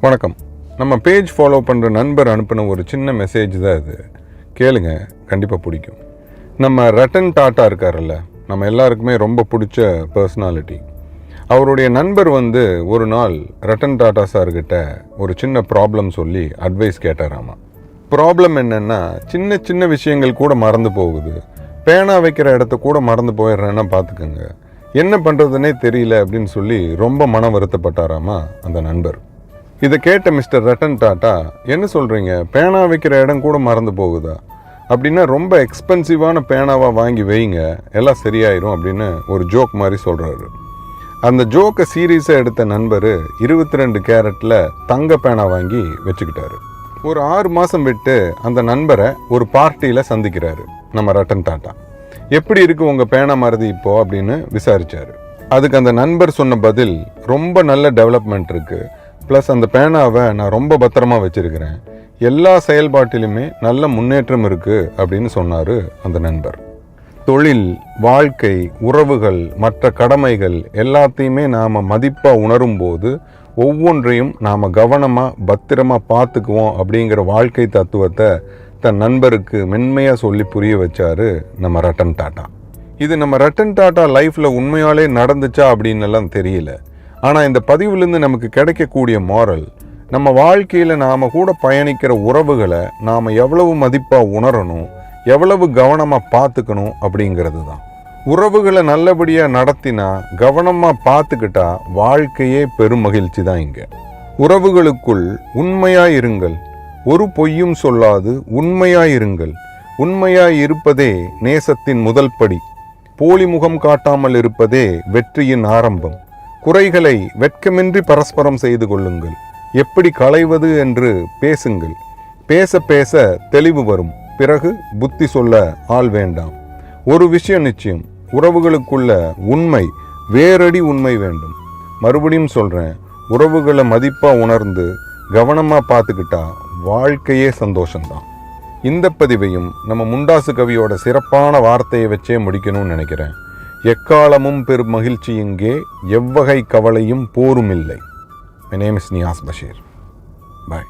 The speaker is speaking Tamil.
வணக்கம். நம்ம பேஜ் ஃபாலோ பண்ணுற நண்பர் அனுப்பின ஒரு சின்ன மெசேஜ் தான் இது. கேளுங்க, கண்டிப்பாக பிடிக்கும். நம்ம ரட்டன் டாட்டா இருக்கார்ல, நம்ம எல்லாருக்குமே ரொம்ப பிடிச்ச பர்சனாலிட்டி. அவருடைய நண்பர் ஒரு நாள் ரட்டன் டாட்டா சார்கிட்ட ஒரு சின்ன ப்ராப்ளம் சொல்லி அட்வைஸ் கேட்டாராமா. ப்ராப்ளம் என்னென்னா, சின்ன சின்ன விஷயங்கள் கூட மறந்து போகுது, பேனா வைக்கிற இடத்த கூட மறந்து போயிடுறேன்னா பார்த்துக்கோங்க, என்ன பண்ணுறதுனே தெரியல அப்படின்னு சொல்லி ரொம்ப மன வருத்தப்பட்டாராமா அந்த நண்பர். இதை கேட்ட மிஸ்டர் ரட்டன் டாட்டா, என்ன சொல்கிறீங்க, பேனா வைக்கிற இடம் கூட மறந்து போகுதா? அப்படின்னா ரொம்ப எக்ஸ்பென்சிவான பேனாவாக வாங்கி வைங்க, எல்லாம் சரியாயிரும் அப்படின்னு ஒரு ஜோக் மாதிரி சொல்கிறாரு. அந்த ஜோக்கை சீரியஸாக எடுத்த நண்பர் 22 கேரட்டில் தங்க பேனா வாங்கி வச்சுக்கிட்டாரு. ஒரு 6 மாதம் விட்டு அந்த நண்பரை ஒரு பார்ட்டியில் சந்திக்கிறாரு நம்ம ரட்டன் டாட்டா. எப்படி இருக்குது உங்கள் பேனா மறதி இப்போது அப்படின்னு விசாரித்தார். அதுக்கு அந்த நண்பர் சொன்ன பதில், ரொம்ப நல்ல டெவலப்மெண்ட் இருக்குது, ப்ளஸ் அந்த பேனாவை நான் ரொம்ப பத்திரமா வச்சுருக்கிறேன், எல்லா செயல்பாட்டிலுமே நல்ல முன்னேற்றம் இருக்குது அப்படின்னு சொன்னார் அந்த நண்பர். தொழில், வாழ்க்கை, உறவுகள், மற்ற கடமைகள் எல்லாத்தையுமே நாம் மதிப்பாக உணரும் போது ஒவ்வொன்றையும் நாம் கவனமாக பத்திரமாக பார்த்துக்குவோம் அப்படிங்கிற வாழ்க்கை தத்துவத்தை தன் நண்பருக்கு மென்மையாக சொல்லி புரிய வச்சார் நம்ம ரட்டன் டாட்டா. இது நம்ம ரட்டன் டாட்டா லைஃப்பில் உண்மையாலே நடந்துச்சா அப்படின்னெல்லாம் தெரியல. ஆனால் இந்த பதிவுலேருந்து நமக்கு கிடைக்கக்கூடிய மாரல், நம்ம வாழ்க்கையில் நாம் கூட பயணிக்கிற உறவுகளை நாம் எவ்வளவு மதிப்பாக உணரணும், எவ்வளவு கவனமாக பார்த்துக்கணும் அப்படிங்கிறது தான். உறவுகளை நல்லபடியாக நடத்தினா, கவனமாக பார்த்துக்கிட்டா வாழ்க்கையே பெரும் மகிழ்ச்சி தான். இங்கே உறவுகளுக்குள் உண்மையாயிருங்கள், ஒரு பொய்யும் சொல்லாது உண்மையாயிருங்கள், உண்மையாய் இருப்பதே நேசத்தின் முதல் படி, போலி முகம் காட்டாமல் இருப்பதே வெற்றியின் ஆரம்பம், குறைகளை வெட்கமின்றி பரஸ்பரம் செய்து கொள்ளுங்கள், எப்படி களைவது என்று பேசுங்கள், பேச பேச தெளிவு வரும், பிறகு புத்தி சொல்ல ஆள் வேண்டாம். ஒரு விஷயம் நிச்சயம், உறவுகளுக்குள்ள உண்மை வேறடி உண்மை வேண்டும். மறுபடியும் சொல்கிறேன், உறவுகளை மதிப்பாக உணர்ந்து கவனமாக பார்த்துக்கிட்டா வாழ்க்கையே சந்தோஷம்தான். இந்த பதிவையும் நம்ம முண்டாசு கவியோட சிறப்பான வார்த்தையை வச்சே முடிக்கணும்னு நினைக்கிறேன். எக்காலமும் பெரும் மகிழ்ச்சி இங்கே, எவ்வகை கவலையும் போரும் இல்லை. My name is Niyaz Bashir. Bye.